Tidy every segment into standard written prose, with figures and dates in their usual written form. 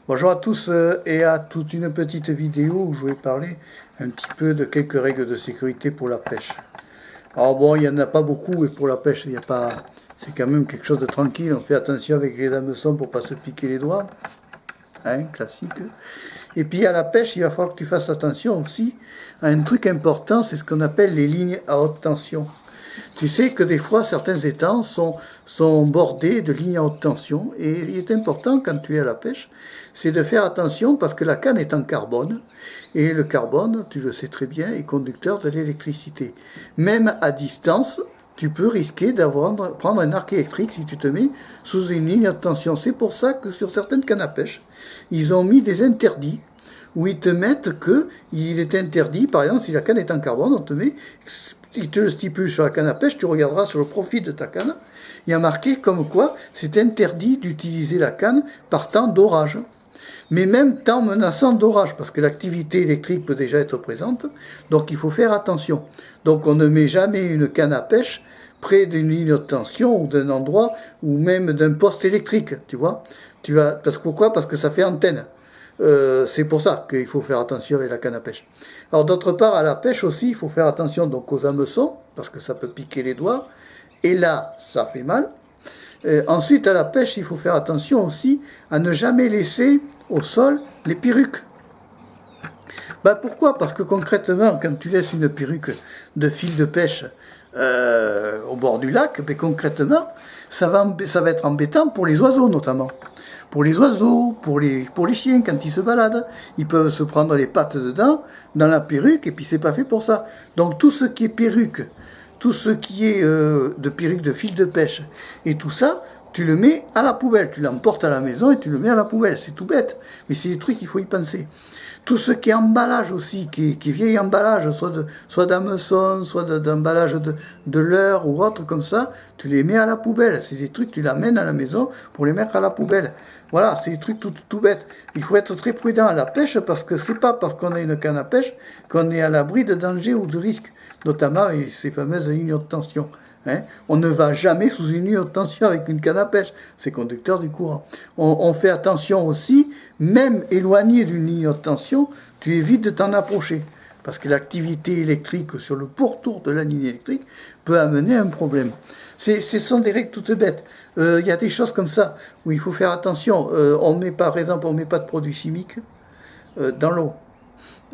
Bonjour à tous et à toute une petite vidéo où je vais parler un petit peu de quelques règles de sécurité pour la pêche. Alors bon, il n'y en a pas beaucoup et pour la pêche, il y a pas, c'est quand même quelque chose de tranquille. On fait attention avec les hameçons pour pas se piquer les doigts, hein, classique. Et puis à la pêche, il va falloir que tu fasses attention aussi à un truc important, c'est ce qu'on appelle les lignes à haute tension. Tu sais que des fois, certains étangs sont bordés de lignes à haute tension. Et il est important, quand tu es à la pêche, c'est de faire attention parce que la canne est en carbone. Et le carbone, tu le sais très bien, est conducteur de l'électricité. Même à distance, tu peux risquer prendre un arc électrique si tu te mets sous une ligne à haute tension. C'est pour ça que sur certaines cannes à pêche, ils ont mis des interdits où ils te mettent qu'il est interdit, par exemple, si la canne est en carbone, on te met, il te le stipule sur la canne à pêche, tu regarderas sur le profil de ta canne, il y a marqué comme quoi c'est interdit d'utiliser la canne par temps d'orage. Mais même temps menaçant d'orage, parce que l'activité électrique peut déjà être présente, donc il faut faire attention. Donc on ne met jamais une canne à pêche près d'une ligne de tension ou d'un endroit, ou même d'un poste électrique, tu vois. Pourquoi ? Parce que ça fait antenne. C'est pour ça qu'il faut faire attention avec la canne à pêche. Alors d'autre part, à la pêche aussi, il faut faire attention donc aux hameçons, parce que ça peut piquer les doigts, et là, ça fait mal. Ensuite, à la pêche, il faut faire attention aussi à ne jamais laisser au sol les perruques. Pourquoi ? Parce que concrètement, quand tu laisses une perruque de fil de pêche au bord du lac, concrètement, ça va être embêtant pour les oiseaux notamment. Pour les oiseaux, pour les chiens, quand ils se baladent, ils peuvent se prendre les pattes dedans, dans la perruque, et puis c'est pas fait pour ça. Donc tout ce qui est perruque, tout ce qui est de perruque de fil de pêche, et tout ça, tu le mets à la poubelle. Tu l'emportes à la maison et tu le mets à la poubelle. C'est tout bête, mais c'est des trucs qu'il faut y penser. Tout ce qui est emballage aussi, qui est vieil emballage, soit d'hameçon, soit d'emballage de leurre ou autre comme ça, tu les mets à la poubelle. C'est des trucs, tu l'amènes à la maison pour les mettre à la poubelle. Voilà, c'est des trucs tout bêtes. Il faut être très prudent à la pêche parce que c'est pas parce qu'on a une canne à pêche qu'on est à l'abri de danger ou de risque, notamment avec ces fameuses lignes de tension. Hein, on ne va jamais sous une ligne de tension avec une canne à pêche, c'est conducteur du courant. On fait attention aussi, même éloigné d'une ligne de tension, tu évites de t'en approcher, parce que l'activité électrique sur le pourtour de la ligne électrique peut amener un problème. Ce sont des règles toutes bêtes. Il y a des choses comme ça où il faut faire attention. Par exemple, on ne met pas de produits chimiques dans l'eau.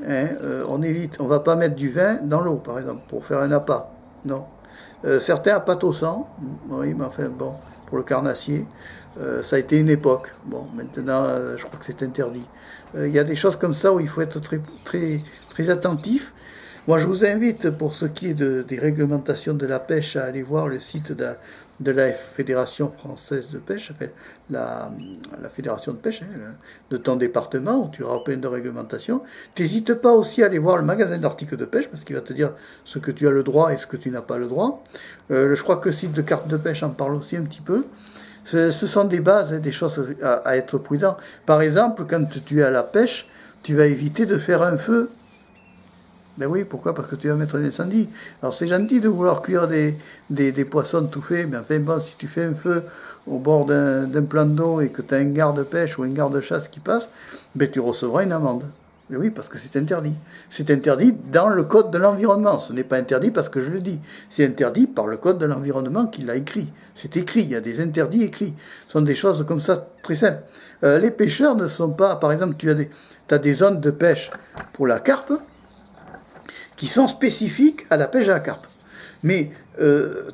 Hein, on évite. On ne va pas mettre du vin dans l'eau, par exemple, pour faire un appât. Non. Certains appâtent au sang, oui, mais enfin bon, pour le carnassier, ça a été une époque. Bon, maintenant, je crois que c'est interdit. Il y a des choses comme ça où il faut être très attentif. Moi, je vous invite, pour ce qui est des réglementations de la pêche, à aller voir le site de la Fédération française de pêche, enfin, la fédération de pêche de ton département, où tu auras plein de réglementations. N'hésite pas aussi à aller voir le magasin d'articles de pêche, parce qu'il va te dire ce que tu as le droit et ce que tu n'as pas le droit. Je crois que le site de cartes de pêche en parle aussi un petit peu. Ce sont des bases, des choses à être prudent. Par exemple, quand tu es à la pêche, tu vas éviter de faire un feu. Ben oui, pourquoi ? Parce que tu vas mettre un incendie. Alors c'est gentil de vouloir cuire des poissons tout faits, mais enfin bon, si tu fais un feu au bord d'un plan d'eau et que tu as un garde-pêche ou un garde-chasse qui passe, ben tu recevras une amende. Mais oui, parce que c'est interdit. C'est interdit dans le code de l'environnement. Ce n'est pas interdit parce que je le dis. C'est interdit par le code de l'environnement qui l'a écrit. C'est écrit, il y a des interdits écrits. Ce sont des choses comme ça très simples. Les pêcheurs ne sont pas... Par exemple, tu as des zones de pêche pour la carpe, qui sont spécifiques à la pêche à la carpe. Mais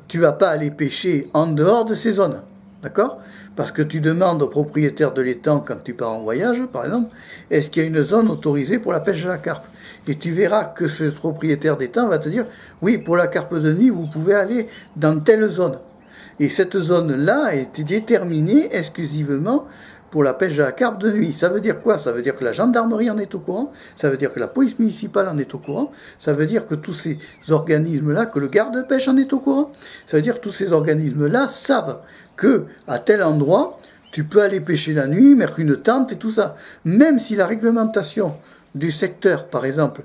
tu ne vas pas aller pêcher en dehors de ces zones, d'accord ? Parce que tu demandes au propriétaire de l'étang, quand tu pars en voyage, par exemple, est-ce qu'il y a une zone autorisée pour la pêche à la carpe ? Et tu verras que ce propriétaire d'étang va te dire, oui, pour la carpe de nuit, vous pouvez aller dans telle zone. Et cette zone-là a été déterminée exclusivement pour la pêche à la carpe de nuit. Ça veut dire quoi ? Ça veut dire que la gendarmerie en est au courant, ça veut dire que la police municipale en est au courant, ça veut dire que tous ces organismes-là, que le garde-pêche en est au courant, ça veut dire que tous ces organismes-là savent que à tel endroit, tu peux aller pêcher la nuit, mettre une tente et tout ça. Même si la réglementation du secteur, par exemple,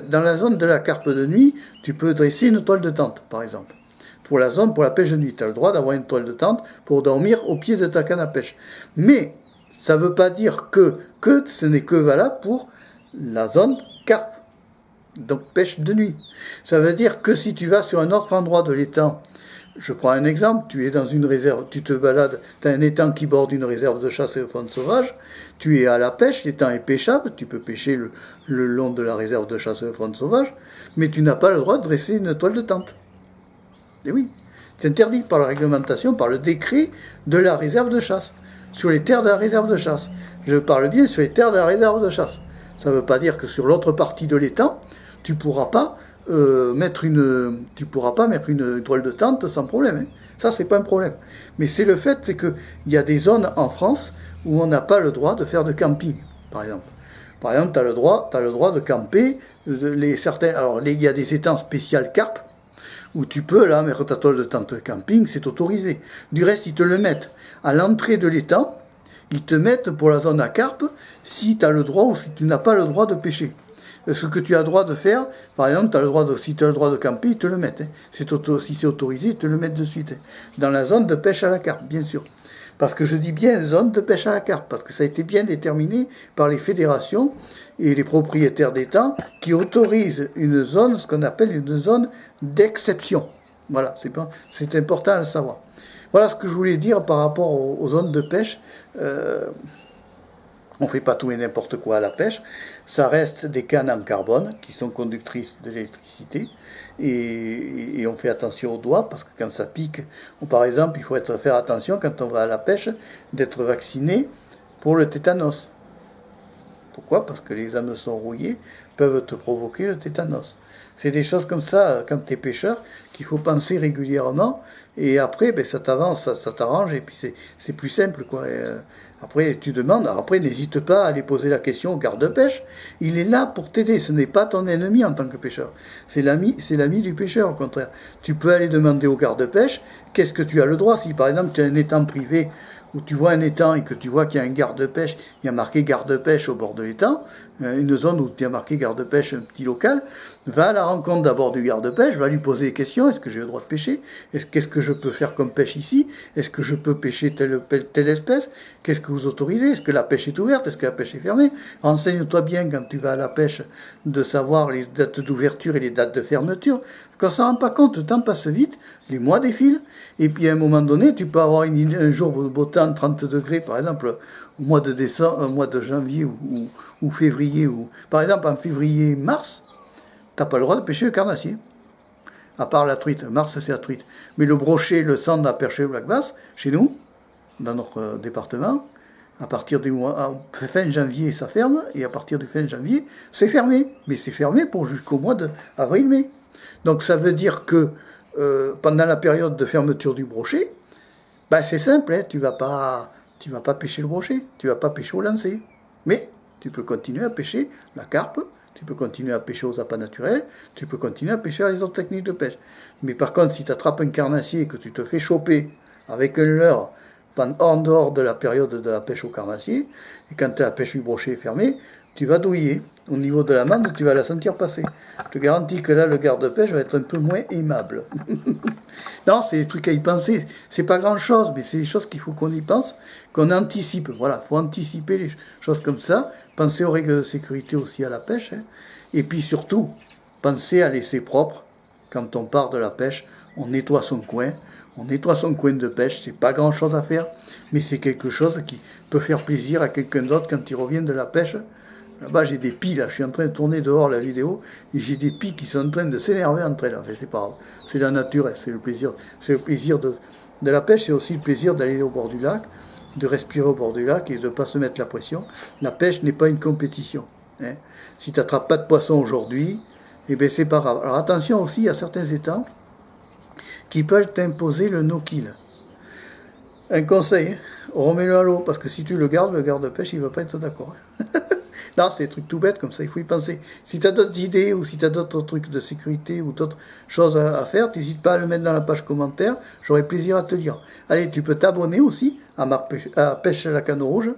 dans la zone de la carpe de nuit, tu peux dresser une toile de tente, par exemple. Pour la pêche de nuit, tu as le droit d'avoir une toile de tente pour dormir au pied de ta canne à pêche. Mais Ça ne veut pas dire que ce n'est que valable pour la zone carpe, donc pêche de nuit. Ça veut dire que si tu vas sur un autre endroit de l'étang, je prends un exemple, tu es dans une réserve, tu te balades, tu as un étang qui borde une réserve de chasse et de faune sauvage, tu es à la pêche, l'étang est pêchable, tu peux pêcher le long de la réserve de chasse et de faune sauvage, mais tu n'as pas le droit de dresser une toile de tente. Et oui, c'est interdit par la réglementation, par le décret de la réserve de chasse, sur les terres de la réserve de chasse. Je parle bien sur les terres de la réserve de chasse. Ça ne veut pas dire que sur l'autre partie de l'étang, tu ne pourras pas mettre une toile de tente sans problème. Hein. Ça, c'est pas un problème. Mais c'est le fait, c'est qu'il y a des zones en France où on n'a pas le droit de faire de camping, par exemple. Par exemple, tu as le droit de camper. Alors, il y a des étangs spéciaux carpe où tu peux, là, mettre ta toile de tente de camping, c'est autorisé. Du reste, ils te le mettent à l'entrée de l'étang. Ils te mettent pour la zone à carpe si tu as le droit ou si tu n'as pas le droit de pêcher. Ce que tu as le droit de faire, par exemple, si tu as le droit de camper, ils te le mettent. Hein. Si c'est autorisé, ils te le mettent de suite. Hein. Dans la zone de pêche à la carpe, bien sûr. Parce que je dis bien zone de pêche à la carpe, parce que ça a été bien déterminé par les fédérations et les propriétaires d'étangs qui autorisent une zone, ce qu'on appelle une zone d'exception. Voilà, c'est important à le savoir. Voilà ce que je voulais dire par rapport aux zones de pêche. On ne fait pas tout et n'importe quoi à la pêche. Ça reste des cannes en carbone qui sont conductrices de l'électricité. Et on fait attention aux doigts parce que quand ça pique, par exemple, il faut faire attention quand on va à la pêche d'être vacciné pour le tétanos. Pourquoi ? Parce que les hameçons rouillés peuvent te provoquer le tétanos. C'est des choses comme ça, quand tu es pêcheur, qu'il faut penser régulièrement. Et après, ça t'avance, ça t'arrange, et puis c'est plus simple, quoi. Après, tu demandes. Après, n'hésite pas à aller poser la question au garde-pêche. Il est là pour t'aider. Ce n'est pas ton ennemi en tant que pêcheur. C'est l'ami du pêcheur, au contraire. Tu peux aller demander au garde-pêche qu'est-ce que tu as le droit. Si, par exemple, tu as un étang privé où tu vois un étang et que tu vois qu'il y a un garde-pêche, il y a marqué garde-pêche au bord de l'étang, une zone où il y a marqué garde-pêche, un petit local, va à la rencontre d'abord du garde-pêche, va lui poser des questions, est-ce que j'ai le droit de pêcher ? Qu'est-ce que je peux faire comme pêche ici ? Est-ce que je peux pêcher telle espèce ? Qu'est-ce que vous autorisez ? Est-ce que la pêche est ouverte ? Est-ce que la pêche est fermée ? Renseigne-toi bien quand tu vas à la pêche de savoir les dates d'ouverture et les dates de fermeture. Quand on ne s'en rend pas compte, le temps passe vite, les mois défilent, et puis à un moment donné, tu peux avoir un jour de beau temps, 30 degrés par exemple, au mois de décembre, au mois de janvier ou février, par exemple en février-mars, tu n'as pas le droit de pêcher le carnassier. À part la truite, mars c'est la truite. Mais le brochet, le sandre, la perche et le black bass, chez nous, dans notre département, à partir du mois, fin janvier, ça ferme, et à partir du fin janvier, c'est fermé. Mais c'est fermé pour jusqu'au mois d'avril-mai. Donc ça veut dire que pendant la période de fermeture du brochet, c'est simple, hein, tu vas pas pêcher le brochet, tu vas pas pêcher au lancer. Mais tu peux continuer à pêcher la carpe, tu peux continuer à pêcher aux appâts naturels, tu peux continuer à pêcher les autres techniques de pêche. Mais par contre, si tu attrapes un carnassier et que tu te fais choper avec un leurre en dehors de la période de la pêche au carnassier, et quand la pêche du brochet est fermée, tu vas douiller. Au niveau de l'amande, tu vas la sentir passer. Je te garantis que là, le garde-pêche va être un peu moins aimable. Non, c'est des trucs à y penser. C'est pas grand-chose, mais c'est des choses qu'il faut qu'on y pense, qu'on anticipe. Voilà, il faut anticiper les choses comme ça. Penser aux règles de sécurité aussi à la pêche. Hein. Et puis surtout, penser à laisser propre. Quand on part de la pêche, on nettoie son coin. On nettoie son coin de pêche. C'est pas grand-chose à faire, mais c'est quelque chose qui peut faire plaisir à quelqu'un d'autre quand il revient de la pêche. Là-bas, j'ai des pies, là. Je suis en train de tourner dehors la vidéo, et j'ai des pies qui sont en train de s'énerver entre elles. Enfin, c'est pas grave. C'est la nature, hein. C'est le plaisir. C'est le plaisir de la pêche, c'est aussi le plaisir d'aller au bord du lac, de respirer au bord du lac et de ne pas se mettre la pression. La pêche n'est pas une compétition. Hein. Si tu n'attrapes pas de poisson aujourd'hui, c'est pas grave. Alors attention aussi à certains étangs qui peuvent t'imposer le no-kill. Un conseil, hein, remets-le à l'eau, parce que si tu le garde-pêche, il ne va pas être d'accord. Non, c'est des trucs tout bêtes comme ça, il faut y penser. Si tu as d'autres idées ou si tu as d'autres trucs de sécurité ou d'autres choses à faire, n'hésite pas à le mettre dans la page commentaire, j'aurai plaisir à te lire. Allez, tu peux t'abonner aussi à Pêche à la canne rouge.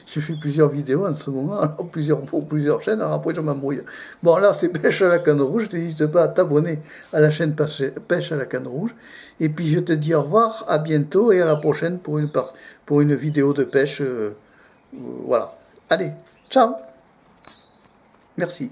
J'ai fait plusieurs vidéos en ce moment, alors pour plusieurs chaînes, alors après je m'embrouille. Bon, là c'est Pêche à la canne rouge, je n'hésite pas à t'abonner à la chaîne Pêche à la canne rouge. Et puis je te dis au revoir, à bientôt et à la prochaine pour une vidéo de pêche. Voilà. Allez, ciao. Merci.